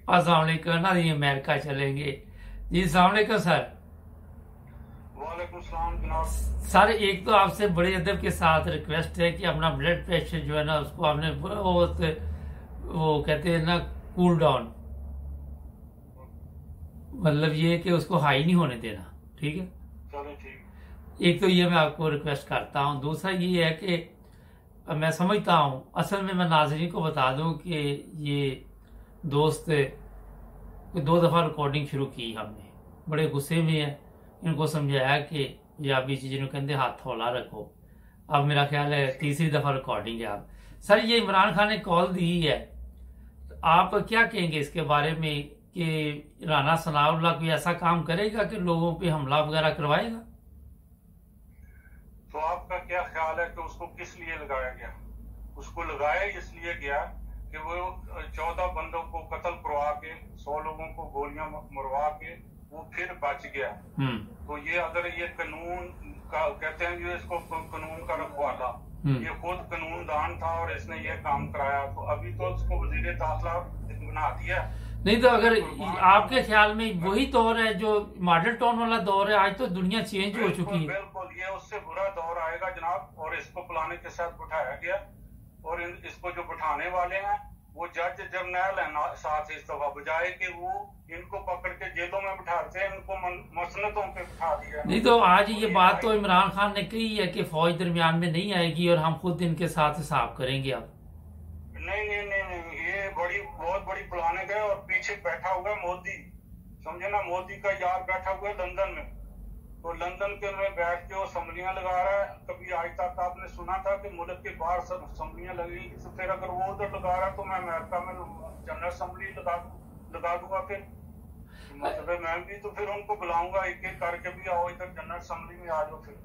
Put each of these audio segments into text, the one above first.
अस्सलाम वालेकुम ना जी, अमेरिका चलेंगे जी। अस्सलाम वालेकुम सर। वालेकुम सलाम जनाब। सर एक तो आपसे बड़े अदब के साथ रिक्वेस्ट है कि अपना ब्लड प्रेशर जो है ना उसको आपने वो कहते हैं ना कूल डाउन, मतलब ये कि उसको हाई नहीं होने देना, ठीक है। चलो ठीक। एक तो ये मैं आपको रिक्वेस्ट करता हूँ। दूसरा ये है कि मैं समझता हूँ, असल में मैं नाज़रीन को बता दूं कि ये दोस्त 2 दफ़ा रिकॉर्डिंग शुरू की हमने, बड़े गुस्से में है। इनको समझाया कि ये आप ये चीज़ें कहते हाथ हौला रखो। अब मेरा ख्याल है तीसरी दफ़ा रिकॉर्डिंग है। आप सर ये इमरान खान ने कॉल दी है, तो आप क्या कहेंगे इसके बारे में कि राना सनाउल्लाह कोई ऐसा काम करेगा कि लोगों पे हमला वगैरह करवाएगा? तो आपका क्या ख्याल है कि उसको किस लिए लगाया गया? उसको लगाया इसलिए गया कि वो 14 बंदों को कत्ल करवा के 100 लोगों को गोलियां मरवा के वो फिर बच गया। तो ये अगर ये कानून का कहते हैं जो इसको कानून का रखवाला, ये खुद कानूनदान था और इसने ये काम कराया, तो अभी तो उसको वजीर दाखिला बना दिया। नहीं तो अगर आपके ख्याल में वही दौर है जो मॉडल टाउन वाला दौर है, आज तो दुनिया चेंज हो चुकी है। बिल्कुल ये उससे बुरा दौर आएगा जनाब, और इसको प्लानिंग के साथ बिठाया गया। और इसको जो बिठाने वाले हैं वो जज जर्नल है साथ इस दफा, बजाय कि वो इनको पकड़ के जेलों में बिठाते हैं, इनको मसनतों पे बिठा दिया। नहीं तो आज ये बात तो इमरान खान ने कही है कि फौज दरमियान में नहीं आएगी और हम खुद इनके साथ हिसाब करेंगे। अब नहीं नहीं नहीं नहीं, ये बहुत बड़ी प्लानिंग है। और पीछे बैठा हुआ है मोदी, समझे ना, मोदी का यार बैठा हुआ है लंदन में। तो लंदन के में बैठ के वो असम्बलियां लगा रहा है। कभी आज तक आपने सुना था कि मुल्क के बाहर सब असम्बलियां लगेंगी? तो फिर अगर वो उधर लगा रहा है तो मैं अमेरिका में जनरल असम्बली लगा दूंगा। फिर मतलब मैं भी तो फिर उनको बुलाऊंगा, एक एक करके भी आओ इधर जनरल असम्बली में आ जाओ फिर।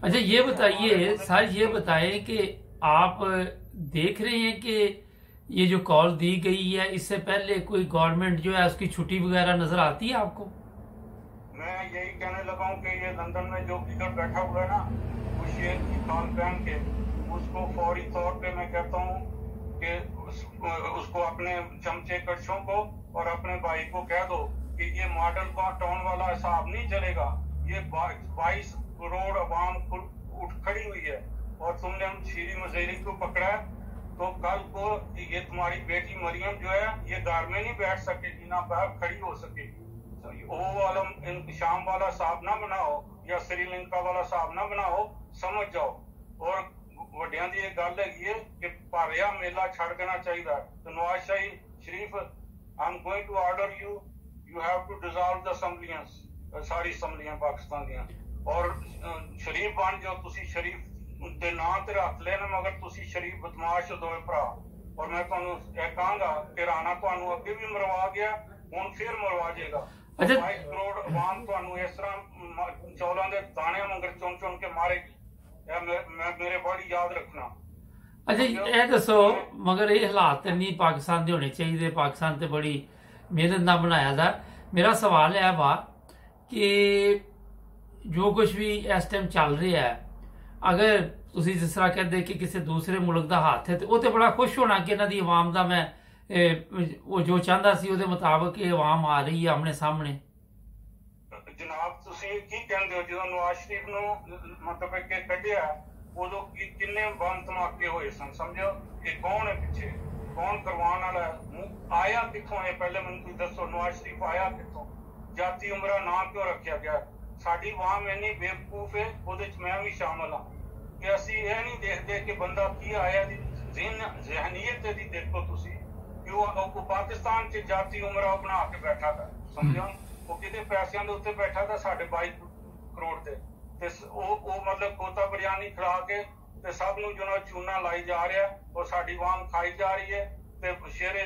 अच्छा ये बताइए सर, ये बताएं कि आप देख रहे हैं कि ये जो कॉल दी गई है इससे पहले कोई गवर्नमेंट जो है उसकी छुट्टी वगैरह नजर आती है आपको? मैं यही कहने लगा हूँ कि ये लंदन में जो इधर बैठा हुआ है ना, वो शेर की खाल पहन के, उसको फौरी तौर पे मैं कहता हूँ कि उसको अपने चमचे कड़छों को और अपने भाई को कह दो कि ये मॉडल टाउन वाला हिसाब नहीं चलेगा। ये 22 करोड़ अवाम उठ खड़ी हुई है और तुमने हम शीरी मजेरी को पकड़ा है, तो कल को ये तुम्हारी बेटी मरियम जो है ये घर में नहीं बैठ सकेगी, ना बाहर खड़ी हो सकेगी। वो वाला शाम वाला साहब ना बनाओ या श्रीलंका वाला साहब ना बनाओ, समझ जाओ। और ਵੱਡਿਆਂ ਦੀ ਇਹ ਗੱਲ ਹੈਗੀ ਹੈ ਕਿ ਭਾਰਿਆ ਮੇਲਾ ਛੱਡ ਦੇਣਾ ਚਾਹੀਦਾ। तो Nawaz Sharif, I am going to order you have to dissolve the असम्बलियां, सारी असम्बलियां पाकिस्तान ਦੀਆਂ। और शरीफ बन जाओ, तुसी शरीफ ਦੇ ਨਾਂ ਤੇ ਰੱਖ ਲੈਣ, ਮਗਰ ਤੁਸੀਂ ਸ਼ਰੀਫ ਬਦਮਾਸ਼ ਦੋਵੇਂ ਭਰਾ। और मैं ਤੁਹਾਨੂੰ ਇਹ ਕਹਾਂਗਾ ਕਿ ਰਾਣਾ ਤੁਹਾਨੂੰ ਅੱਗੇ ਵੀ ਮਰਵਾ ਗਿਆ, ਹੁਣ ਫਿਰ ਮਰਵਾ ਜਾਏਗਾ। 22 ਕਰੋੜ ਆਵਾਮ ਤੁਹਾਨੂੰ ਇਸ ਤਰ੍ਹਾਂ ਚੌਲਾਂ ਦੇ ਦਾਣਿਆਂ ਵਾਂਗਰ ਚੁਣ ਚੁਣ ਕੇ ਮਾਰੇਗੀ। मेरे बड़ी याद रखना। अच्छा ये दसो, मगर ये हालात नहीं पाकिस्तान के होने चाहिए। पाकिस्तान तो बड़ी मेहनत ना बनाया था। मेरा सवाल है बात कि जो कुछ भी इस टाइम चल रहा है, अगर तुसी जिस तरह कहते कि किसी दूसरे मुल्क का हाथ है तो बड़ा खुश होना कि इन्हों की आवाम का मैं वो जो चाहता सी उहदे मुताबिक आवाम आ रही है आमने सामने। जनाब ਤੁਸੀਂ ਕੀ ਕਹਿੰਦੇ ਹੋ, ਜਦੋਂ ਨਵਾਜ਼ ਸ਼ਰੀਫ ਨੂੰ ਮਤਲਬ ਕਿ ਕੱਢਿਆ ਉਦੋਂ ਕਿੰਨੇ ਬੰਦ ਧਮਾਕੇ ਹੋਏ ਸਨ, ਸਮਝੋ ਕਿ ਕੌਣ ਹੈ ਪਿੱਛੇ, ਕੌਣ ਕਰਵਾਉਣ ਵਾਲਾ ਹੈ, ਆਇਆ ਕਿੱਥੋਂ ਹੈ? ਪਹਿਲੇ ਮੈਨੂੰ ਤੁਸੀਂ ਦੱਸੋ, ਨਵਾਜ਼ ਸ਼ਰੀਫ ਆਇਆ ਕਿੱਥੋਂ? ਜਾਤੀ ਉਮਰਾ ਨਾਮ ਕਿਉਂ ਰੱਖਿਆ ਗਿਆ? ਸਾਡੀ ਆਵਾਮ ਇੰਨੀ ਬੇਵਕੂਫ ਹੈ, ਉਹਦੇ ਚ ਮੈਂ ਵੀ ਸ਼ਾਮਲ ਹਾਂ, ਕਿ ਅਸੀਂ ਇਹ ਨਹੀਂ ਦੇਖਦੇ ਕਿ ਬੰਦਾ ਕੀ ਆਇਆ ਦੀ ਜ਼ਹਿਨੀਅਤ ਇਹਦੀ ਦੇਖੋ ਤੁਸੀਂ ਕਿ ਉਹ ਪਾਕਿस्तान ਚ ਜਾਤੀ ਉਮਰਾ ਬਣਾ ਕੇ ਬੈਠਾ था, ਸਮਝੋ। ਉਹ ਕਿਤੇ ਪੈਸਿਆਂ ਦੇ ਉੱਤੇ ਬੈਠਾ ਤਾਂ 22.5 ਕਰੋੜ ਤੇ ਉਹ ਮਤਲਬ ਕੋਤਾ ਬਿਰਿਆਨੀ ਖਿਲਾ ਕੇ ਤੇ ਸਭ ਨੂੰ ਜਿਹਨਾਂ ਚੂਨਾ ਲਾਈ ਜਾ ਰਿਹਾ, ਔਰ ਸਾਡੀ ਆਵਾਮ ਖਾਈ ਜਾ ਰਹੀ ਹੈ ਤੇ ਸ਼ੇਰੇ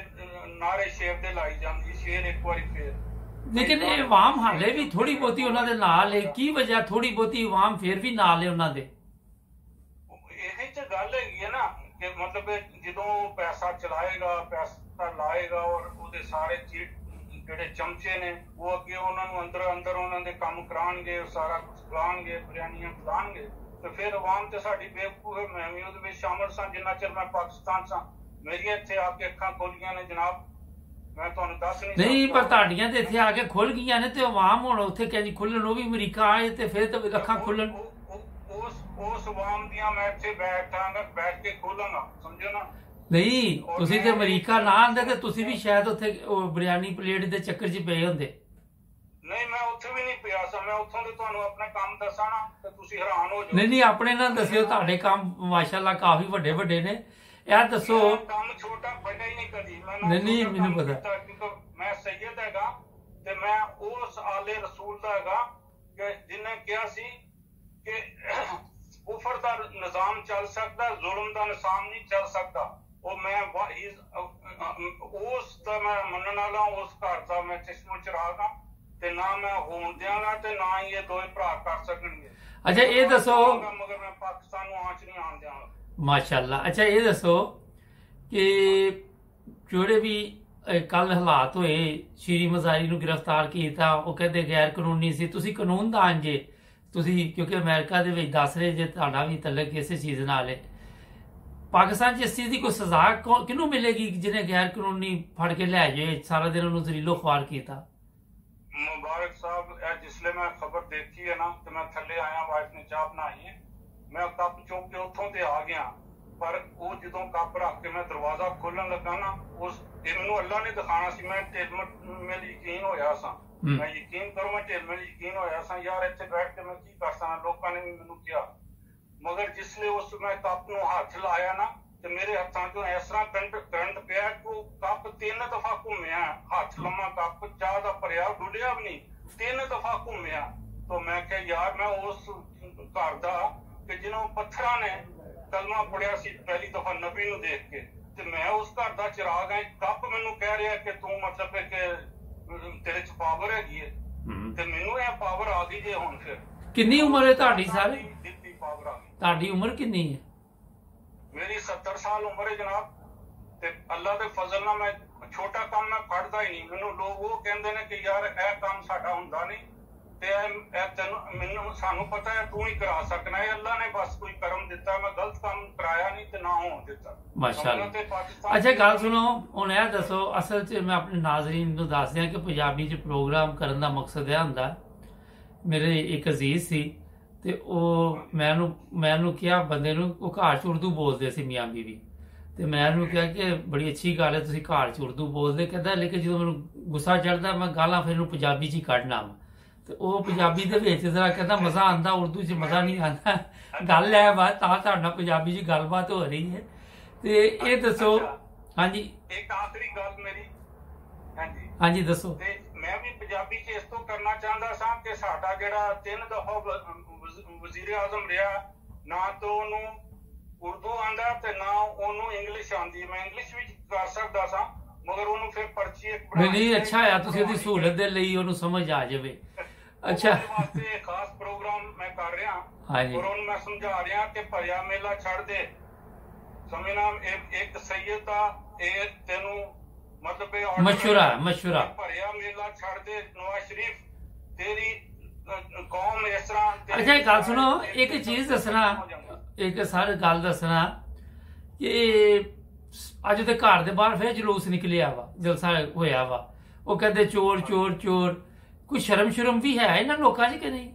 ਨਾਰੇ ਸ਼ੇਰ ਦੇ ਲਾਈ ਜਾਂਦੀ, ਸ਼ੇਰ ਇੱਕ ਵਾਰੀ ਫੇਰ। लेकिन ये आवाम हाले भी थोड़ी बहुती उन्होंने नाल है, की वजह थोड़ी बहुती आवाम फिर भी नाल है उन्होंने? ਇਹਦੇ ਚ ਗੱਲ ਹੈਗੀ ਹੈ ਨਾ ਕਿ ਮਤਲਬ ਜਦੋਂ ਪੈਸਾ ਚਲਾਏਗਾ, ਪੈਸਾ ਲਾਏਗਾ ਔਰ ਉਹਦੇ ਸਾਰੇ ਜਿਹੜੇ ਚਮਚੇ ਨੇ ਉਹ ਅੱਗੇ ਉਹਨਾਂ ਨੂੰ ਅੰਦਰ ਅੰਦਰ ਉਹਨਾਂ ਦੇ ਕੰਮ ਕਰਾਉਣਗੇ, ਸਾਰਾ ਕੁਝ ਖਿਲਾਉਣਗੇ, ਬਿਰਿਆਨੀਆਂ ਖਿਲਾਉਣਗੇ, ਤੇ ਫਿਰ ਆਵਾਮ ਤੇ ਸਾਡੀ ਬੇਵਕੂਫ ਹੈ। ਮੈਂ ਵੀ ਉਹਦੇ ਵਿੱਚ ਸ਼ਾਮਲ ਸਾਂ ਜਿੰਨਾ ਚਿਰ ਮੈਂ ਪਾਕਿਸਤਾਨ ਸਾਂ। ਮੇਰੀਆਂ ਇੱਥੇ ਆ ਕੇ ਅੱਖਾਂ ਖੋਲੀਆਂ ਨੇ ਜਨਾਬ। मैं तुहानू दस नहीं पर ਤੁਹਾਡੀਆਂ ਤੇ ਇੱਥੇ ਆ ਕੇ ਖੁੱਲ ਗਈਆਂ ਨੇ ਤੇ ਆਵਾਮ ਹੁਣ ਉੱਥੇ ਕਹਿੰਦੀ ਖੁੱਲਣ ਉਹ ਵੀ ਅਮਰੀਕਾ ਆਏ ਤੇ ਫਿਰ ਤਾਂ ਅੱਖਾਂ ਖੁੱਲਣ ਉਸ ਆਵਾਮ ਦੀਆਂ ਮੈਂ ਇੱਥੇ ਬੈਠਾਂਗਾ ਬੈਠ ਕੇ ਖੋਲਾਂਗਾ ਸਮਝੋ ਨਾ ਨਹੀਂ ਤੁਸੀਂ ਤੇ ਅਮਰੀਕਾ ਨਾ ਆਂਦੇ ਤੇ ਤੁਸੀਂ ਵੀ ਸ਼ਾਇਦ ਉੱਥੇ ਉਹ ਬਿਰਿਆਨੀ ਪਲੇਟ ਦੇ ਚੱਕਰ 'ਚ ਪਏ ਹੁੰਦੇ ਨਹੀਂ ਮੈਂ ਉੱਥੇ ਵੀ ਨਹੀਂ ਪਿਆ ਸਾਂ ਮੈਂ ਉੱਥੋਂ ਦੇ ਤੁਹਾਨੂੰ ਆਪਣਾ ਕੰਮ ਦੱਸਾਂ ਨਾ ਤੇ ਤੁਸੀਂ ਹੈਰਾਨ ਹੋ ਜਾਓ ਨਹੀਂ ਆਪਣੇ ਨਾਲ ਦੱਸਿਓ ਤੁਹਾਡੇ ਕੰਮ ਮਾਸ਼ਾਅੱਲਾ ਕਾਫੀ ਵੱਡੇ ਵੱਡੇ ਨੇ ਇਹ ਦੱਸੋ ਕੰਮ ਛੋਟਾ ਵੱਡਾ ਹੀ ਨਹੀਂ ਕਦੀ ਨਹੀਂ ਮੈਨੂੰ ਪਤਾ ਕਿਉਂਕਿ ਮੈਂ ਸੈਯਦ ਹੈਗਾ ਤੇ ਮੈਂ ਉਸ ਆਲੇ ਰਸੂਲ ਦਾ ਹੈਗਾ ਕਿ ਜਿਹਨੇ ਕਿਹਾ ਸੀ ਕਿ ਕੁਫਰ ਦਾ ਨਿਜ਼ਾਮ ਚੱਲ ਸਕਦਾ ਜ਼ੁਲਮ ਦਾ ਨਿਜ਼ਾਮ ਨਹੀਂ ਚੱਲ ਸਕਦਾ ਉਹ ਮੈਂ ਉਸ ਦਾ ਮੈਂ ਮੰਨਣ ਵਾਲਾ ਉਸ ਘਰ ਦਾ ਮੈਂ ਚਸ਼ਮੋ ਚਿਰਾਗ ਹਾਂ ਤੇ ਨਾ ਮੈਂ ਹੋਣ ਦਿਆਂਗਾ ਤੇ ਨਾ ਹੀ ਇਹ ਦੋਵੇਂ ਭਰਾ ਕਰ ਸਕਣਗੇ ਅੱਛਾ ਇਹ ਦੱਸੋ ਮਗਰ ਮੈਂ ਪਾਕਿਸਤਾਨ ਨੂੰ ਆਂਚ ਨਹੀਂ ਆਉਣ ਦਿਆਂਗਾ ਮਾਸ਼ਾਅੱਲਾ ਅੱਛਾ ਇਹ ਦੱਸੋ ਕਿ ਜਿਹੜੇ ਵੀ ਕੱਲ ਹਾਲਾਤ ਹੋਏ ਸ਼ੀਰੀ ਮਜ਼ਾਰੀ ਨੂੰ ਗ੍ਰਿਫਤਾਰ ਕੀਤਾ ਉਹ ਕਹਿੰਦੇ ਗੈਰ ਕਾਨੂੰਨੀ ਸੀ ਤੁਸੀਂ ਕਾਨੂੰਨਦਾਨ ਜੇ ਤੁਸੀਂ ਕਿਉਂਕਿ ਅਮਰੀਕਾ ਦੇ ਵਿੱਚ ਦੱਸ ਰਹੇ ਜੇ ਤੁਹਾਡਾ ਵੀ ਤਲਕ ਇਸੇ ਚੀਜ਼ ਨਾਲ ਹੈ ਪਾਕਿਸਤਾਨ 'ਚ ਇਸ ਚੀਜ਼ ਦੀ ਕੋਈ ਸਜ਼ਾ ਕਿਹਨੂੰ ਮਿਲੇਗੀ ਜਿਹਨੇ ਗੈਰ ਕਾਨੂੰਨੀ ਫੜ ਕੇ ਲੈ ਜਾਏ ਸਾਰਾ ਦਿਨ ਉਹਨੂੰ ਜ਼ਲੀਲੋ ਖੁਆਰ ਕੀਤਾ ਮੁਬਾਰਕ ਸਾਹਿਬ ਜਿਸਲੇ ਮੈਂ ਖਬਰ ਦੇਖੀ ਹੈ ਨਾ ਤੇ ਮੈਂ ਥੱਲੇ ਆਇਆ ਵਾਈਫ ਨੇ ਚਾਹ ਬਣਾਈ ਹੈ ਮੈਂ ਕੱਪ ਚੁੱਕ ਕੇ ਉੱਥੋਂ ਤੇ ਆ ਗਿਆ ਪਰ ਉਹ ਜਦੋਂ ਕੱਪ ਰੱਖ ਕੇ ਮੈਂ ਦਰਵਾਜ਼ਾ ਖੋਲਣ ਲੱਗਾ ਨਾ ਇਹ ਮੈਨੂੰ ਅੱਲਾ ਨੇ ਦਿਖਾਣਾ ਸੀ ਮੈਂ ਮੈਨੂੰ ਯਕੀਨ ਹੋਇਆ ਸਾਂ ਮੈਂ ਯਕੀਨ ਕਰੋ ਮੈਂ ਢਿੱਲ ਮੈਨੂੰ ਯਕੀਨ ਹੋਇਆ ਸਾਂ ਯਾਰ ਇੱਥੇ ਬੈਠ ਕੇ ਮੈਂ ਕੀ ਕਰ ਸਕਦਾ ਲੋਕਾਂ ਨੇ ਵੀ ਮੈਨੂੰ ਕਿਹਾ ਮਗਰ ਜਿਸਲੇ ਉਸ ਮੈਂ ਕੱਪ ਨੂੰ ਹੱਥ ਲਾਇਆ ਨਾ ਤੇ ਮੇਰੇ ਹੱਥਾਂ ਚੋਂ ਇਸ ਤਰ੍ਹਾਂ ਕਰੰਟ ਪਿਆ ਕਿ ਉਹ ਕੱਪ 3 ਦਫਾ ਘੁੰਮਿਆ ਹੱਥ ਲੰਮਾ ਕੱਪ ਚਾਹ ਦਾ ਭਰਿਆ ਡੁੱਲਿਆ ਵੀ ਨਹੀਂ 3 ਦਫਾ ਘੁੰਮਿਆ ਤਾਂ ਮੈਂ ਕਿਹਾ ਯਾਰ ਮੈਂ ਉਸ ਘਰ ਦਾ ਕਿ ਜਿਹਨੂੰ ਪੱਥਰਾਂ ਨੇ ਕਲਮਾ ਪੜਿਆ ਸੀ ਪਹਿਲੀ ਦਫਾ ਨਬੀ ਨੂੰ ਦੇਖ ਕੇ ਤੇ ਮੈਂ ਉਸ ਘਰ ਦਾ ਚਿਰਾਗ ਹੈ ਕੱਪ ਮੈਨੂੰ ਕਹਿ ਰਿਹਾ ਕਿ ਤੂੰ ਮਤਲਬ ਕਿ ਤੇਰੇ ਚ ਪਾਵਰ ਹੈਗੀ ਹੈ ਤੇ ਮੈਨੂੰ ਇਹ ਪਾਵਰ ਆ ਗਈ ਜੇ ਹੁਣ ਫਿਰ ਕਿੰਨੀ ਉਮਰ ਹੈ ਤੁਹਾਡੀ ਸਰ ਦਿੱਤੀ ਪਾਵਰ ਆ ਗਈ ਤੁਹਾਡੀ ਉਮਰ ਕਿੰਨੀ ਹੈ ਮੇਰੀ 70 ਸਾਲ ਉਮਰ ਹੈ ਜਨਾਬ ਤੇ ਅੱਲਾ ਦੇ ਫਜ਼ਲ ਨਾਲ ਮੈਂ ਛੋਟਾ ਕੰਮ ਮੈਂ ਫੜਦਾ ਹੀ ਨਹੀਂ ਮੈਨੂੰ ਲੋਕ ਉਹ ਕਹਿੰਦੇ ਨੇ ਕਿ ਯਾਰ ਇਹ ਕੰਮ ਸਾਡਾ ਹੁੰਦਾ ਨਹੀਂ ਤੇ ਇਹ ਤੈਨੂੰ ਮੈਨੂੰ ਸਾਨੂੰ ਪਤਾ ਹੈ ਤੂੰ ਹੀ ਕਰਾ ਸਕਣਾ ਹੈ ਅੱਲਾ ਨੇ ਬਸ ਕੋਈ ਕਰਮ ਦਿੱਤਾ ਮੈਂ ਗਲਤ ਕੰਮ ਕਰਾਇਆ ਨਹੀਂ ਤੇ ਨਾ ਹੋਣ ਦਿੱਤਾ ਮਾਸ਼ਾਅੱਲਾ ਅੱਛਾ ਗੱਲ ਸੁਣੋ ਹੁਣ ਇਹ ਦੱਸੋ ਅਸਲ 'ਚ ਮੈਂ ਆਪਣੇ ਨਾਜ਼ਰੀਨ ਨੂੰ ਦੱਸ ਦਿਆਂ ਕਿ ਪੰਜਾਬੀ 'ਚ ਪ੍ਰੋਗਰਾਮ ਕਰਨ ਦਾ ਮਕਸਦ ਇਹ ਹੁੰਦਾ ਮੇਰੇ ਇੱਕ ਅਜ਼ੀਜ਼ ਸੀ ਤੇ ਉਹ ਮੈਂ ਉਹਨੂੰ ਕਿਹਾ ਬੰਦੇ ਨੂੰ ਉਹ ਘਰ 'ਚ ਉਰਦੂ ਬੋਲਦੇ ਸੀ ਮੀਆਂ ਬੀਵੀ ਤੇ ਮੈਂ ਉਹਨੂੰ ਕਿਹਾ ਕਿ ਬੜੀ ਅੱਛੀ ਗੱਲ ਹੈ ਤੁਸੀਂ ਘਰ 'ਚ ਉਰਦੂ ਬੋਲਦੇ ਕਹਿੰਦਾ ਲੇਕਿਨ ਜਦੋਂ ਮੈਨੂੰ ਗੁੱਸਾ ਚੜਦਾ ਮੈਂ ਗਾਲਾਂ ਫਿਰ ਇਹਨੂੰ ਪੰਜਾਬੀ 'ਚ ਹੀ ਕੱਢਣਾ ਤੇ ਉਹ ਪੰਜਾਬੀ ਦੇ ਵਿੱਚ ਜ਼ਰਾ ਕਹਿੰਦਾ ਮਜ਼ਾ ਆਉਂਦਾ ਉਰਦੂ 'ਚ ਮਜ਼ਾ ਨਹੀਂ ਆਉਂਦਾ ਗੱਲ ਹੈ ਬਾਤ ਤਾਂ ਤੁਹਾਡਾ ਪੰਜਾਬੀ 'ਚ ਗੱਲਬਾਤ ਹੋ ਰਹੀ ਹੈ ਤੇ ਇਹ ਦੱਸੋ ਹਾਂਜੀ ਇੱਕ ਆਖਰੀ ਗੱਲ ਮੇਰੀ ਹਾਂਜੀ ਦੱਸੋ ਤੇ ਮੈਂ ਵੀ ਪੰਜਾਬੀ 'ਚ ਇਸ ਤੋਂ ਕਰਨਾ ਚਾਹੁੰਦਾ ਸਾਂ ਕਿ ਸਾਡਾ ਜਿਹੜਾ 3 ਦਫਾ ਵਜ਼ੀਰ ਆਜ਼ਮ ਰਿਹਾ ਨਾ ਤਾਂ ਉਹਨੂੰ ਉਰਦੂ ਆਂਦਾ ਤੇ ਨਾ ਉਹਨੂੰ ਇੰਗਲਿਸ਼ ਆਂਦੀ ਮੈਂ ਇੰਗਲਿਸ਼ ਵਿੱਚ ਕਰ ਸਕਦਾ ਸਾਂ ਮਗਰ ਉਹਨੂੰ ਫਿਰ ਪਰਚੀ ਇੱਕ ਨਹੀਂ ਅੱਛਾ ਆ ਤੁਸੀਂ ਉਹਦੀ ਸਹੂਲਤ ਦੇ ਲਈ ਉਹਨੂੰ ਸਮਝ ਆ ਜਾਵੇ ਅੱਛਾ ਵਾਸਤੇ ਖਾਸ ਪ੍ਰੋਗਰਾਮ ਮੈਂ ਕਰ ਰਿਹਾ ਔਰ ਉਹਨੂੰ ਮੈਂ ਸਮਝਾ ਰਿਹਾ ਕਿ ਭਰਿਆ ਮੇਲਾ ਛੱਡ ਦੇ ਸਮਝਣਾ ਇੱਕ ਸੈਯਦ ਦਾ ਇਹ ਤੈਨੂੰ ਮਤਲਬ ਮਸ਼ਵਰਾ ਭਰਿਆ ਮੇਲਾ ਛੱਡ ਦੇ ਨਵਾਜ਼ ਸ਼ਰੀਫ ਤੇਰੀ ਕੌਮ ਇਸ ਤਰ੍ਹਾਂ ਅੱਛਾ ਗੱਲ ਸੁਣੋ ਇੱਕ ਚੀਜ਼ ਦੱਸਣਾ ਇੱਕ ਸਾਰੀ ਗੱਲ ਦੱਸਣਾ ਕਿ ਅੱਜ ਤੇ ਘਰ ਦੇ ਬਾਹਰ ਫਿਰ ਜਲੂਸ ਨਿਕਲਿਆ ਵਾ ਜਲਸਾ ਹੋਇਆ ਵਾ ਉਹ ਕਹਿੰਦੇ ਚੋਰ ਚੋਰ ਚੋਰ ਕੋਈ ਸ਼ਰਮ ਵੀ ਹੈ ਇਹਨਾਂ ਲੋਕਾਂ 'ਚ ਕਿ ਨਹੀਂ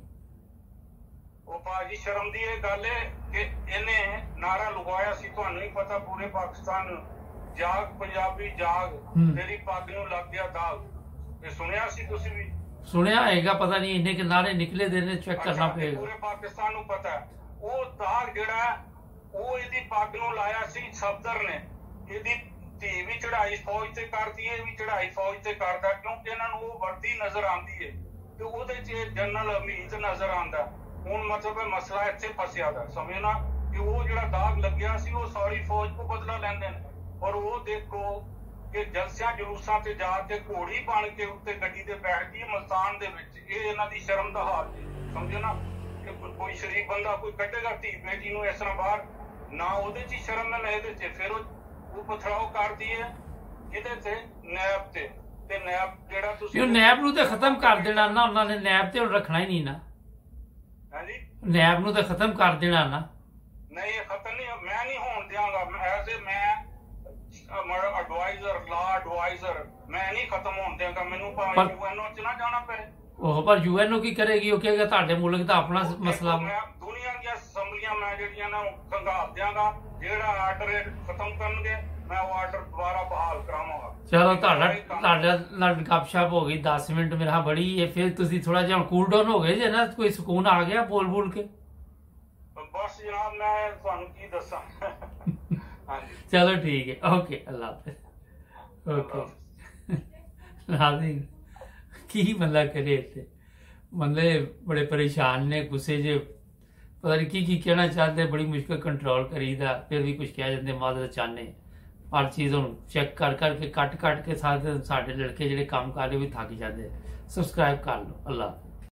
ਉਹ ਭਾਜੀ ਸ਼ਰਮ ਦੀ ਇਹ ਗੱਲ ਹੈ ਕਿ ਇਹਨੇ ਨਾਰਾ ਲਗਵਾਇਆ ਸੀ ਤੁਹਾਨੂੰ ਹੀ ਪਤਾ ਪੂਰੇ ਪਾਕਿਸਤਾਨ ਜਾਗ ਪੰਜਾਬੀ ਜਾਗ ਤੇਰੀ ਪੱਗ ਨੂੰ ਲੱਗ ਗਿਆ ਦਾਗ ਇਹ ਸੁਣਿਆ ਸੀ ਤੁਸੀਂ ਵੀ ਸੁਣਿਆ ਹੈਗਾ ਪਤਾ ਨਹੀਂ ਇੰਨੇ ਕਿ ਨਾਰੇ ਨਿਕਲੇ ਦੇ ਨੇ ਚੈੱਕ ਕਰਨਾ ਪਏਗਾ ਪੂਰੇ ਪਾਕਿਸਤਾਨ ਨੂੰ ਪਤਾ ਉਹ ਦਾਗ ਜਿਹੜਾ ਉਹ ਇਹਦੀ ਪੱਗ ਨੂੰ ਲਾਇਆ ਸੀ ਸਫਦਰ ਨੇ ਇਹਦੀ ਧੀ ਵੀ ਚੜਾਈ ਫੌਜ ਤੇ ਕਰਦੀ ਹੈ ਵੀ ਚੜਾਈ ਫੌਜ ਤੇ ਕਰਦਾ ਕਿਉਂਕਿ ਇਹਨਾਂ ਨੂੰ ਉਹ ਵਰਦੀ ਨਜ਼ਰ ਆਉਂਦੀ ਹੈ ਤੇ ਉਹਦੇ 'ਚ ਜਨਰਲ ਅਮੀਦ ਨਜ਼ਰ ਆਉਂਦਾ ਹੁਣ ਮਤਲਬ ਮਸਲਾ ਇੱਥੇ ਫਸਿਆ ਦਾ ਸਮਝਣਾ ਕਿ ਉਹ ਜਿਹੜਾ ਦਾਗ ਲੱਗਿਆ ਸੀ ਉਹ ਸਾਰੀ ਫੌਜ ਕੋ ਬਦਲਾ ਲੈਂਦੇ ਨੇ ਔਰ ਉਹ ਦੇਖੋ ਕਿ ਜਲਸਿਆਂ ਜਲੂਸਾਂ ਤੇ ਜਾ ਕੇ ਘੋੜੀ ਬਣ ਕੇ ਉੱਤੇ ਗੱਡੀ ਤੇ ਬੈਠਦੀ ਹੈ ਮਲਤਾਨ ਦੇ ਵਿੱਚ ਇਹ ਇਹਨਾਂ ਦੀ ਸ਼ਰਮ ਦਾ ਹਾਲ ਹੈ ਸਮਝੋ ਨਾ ਕਿ ਕੋਈ ਸ਼ਰੀਫ ਬੰਦਾ ਕੋਈ ਕੱਢੇਗਾ ਧੀ ਬੇਟੀ ਨੂੰ ਇਸ ਤਰ੍ਹਾਂ ਬਾਹਰ ਨਾ ਉਹਦੇ 'ਚ ਸ਼ਰਮ ਨਾ ਇਹਦੇ 'ਚ ਫਿਰ ਉਹ ਪਥਰਾਓ ਕਰਦੀ ਹੈ ਜਿਹਦੇ ਤੇ ਨੈਬ ਤੇ ਨੈਬ ਜਿਹੜਾ ਤੁਸੀਂ ਨੈਬ ਨੂੰ ਤੇ ਖਤਮ ਕਰ ਦੇਣਾ ਨਾ ਉਹਨਾਂ ਨੇ ਨੈਬ ਤੇ ਰੱਖਣਾ ਹੀ ਨਹੀਂ ਨਾ ਹਾਂਜੀ ਨੈਬ ਨੂੰ ਤੇ ਖਤਮ ਕਰ ਦੇਣਾ ਨਾ ਨਹੀਂ ਇਹ ਖਤਮ ਨਹੀਂ ਮੈਂ ਨਹੀਂ ਹੋਣ ਦਿਆਂਗਾ ਐਜ਼ ਮੈਂ ਐਡਵਾਈਜ਼ਰ ਲਾ ਐਡਵਾਈਜ਼ਰ ਮੈਂ ਨਹੀਂ ਖਤਮ ਹੋਣ ਦਿਆਂਗਾ, ਮੈਨੂੰ ਭਾਵੇਂ ਯੂਐਨਓ ਚ ਨਾ ਜਾਣਾ ਪਏ। ਉਹ ਪਰ ਯੂਐਨਓ ਕੀ ਕਰੇਗੀ? ਉਹ ਕਹੇਗਾ ਤੁਹਾਡੇ ਮੁਲਕ ਦਾ ਆਪਣਾ ਮਸਲਾ। ਮੈਂ ਦੁਨੀਆ ਦੀਆਂ ਅਸੈਂਬਲੀਆਂ ਮੈਂ ਜਿਹੜੀਆਂ ਨਾ ਖੰਗਾਲ ਦਿਆਂਗਾ, ਜਿਹੜਾ ਆਰਡਰ ਖਤਮ ਕਰਨਗੇ ਮੈਂ ਉਹ ਆਰਡਰ ਦੁਬਾਰਾ ਬਹਾਲ ਕਰਾਵਾਂਗਾ। ਚਲੋ ਤੁਹਾਡਾ ਨਾਲ ਗੱਪਸ਼ਪ ਹੋ ਗਈ 10 ਮਿੰਟ ਮੇਰਾ ਬੜੀ ਹੈ, ਫਿਰ ਤੁਸੀਂ ਥੋੜਾ ਜਿਹਾ ਕੂਲ ਡਾਊਨ ਹੋ ਗਏ ਜੇ ਨਾ, ਕੋਈ ਸਕੂਨ ਆ ਗਿਆ ਬੋਲ ਕੇ? ਬਸ ਜਨਾਬ ਮੈਂ ਤੁਹਾਨੂੰ ਕੀ ਦੱਸਾਂ। चलो ठीक है, ओके, अल्लाह हाफिज। ओके नाज़रीन की बंदा करे थे, बंदे बड़े परेशान ने, गुस्से जे पता नहीं की कहना चाहते, बड़ी मुश्किल कंट्रोल करीदा, फिर भी कुछ कह जाते माजरत चाहने। हर चीज़ हम चेक कर के कट के साथ साढ़े लड़के ਜਿਹੜੇ ਕੰਮ ਕਰ ਰਹੇ ਵੀ ਥੱਕ ਜਾਂਦੇ। सब्सक्राइब कर लो। अल्लाह।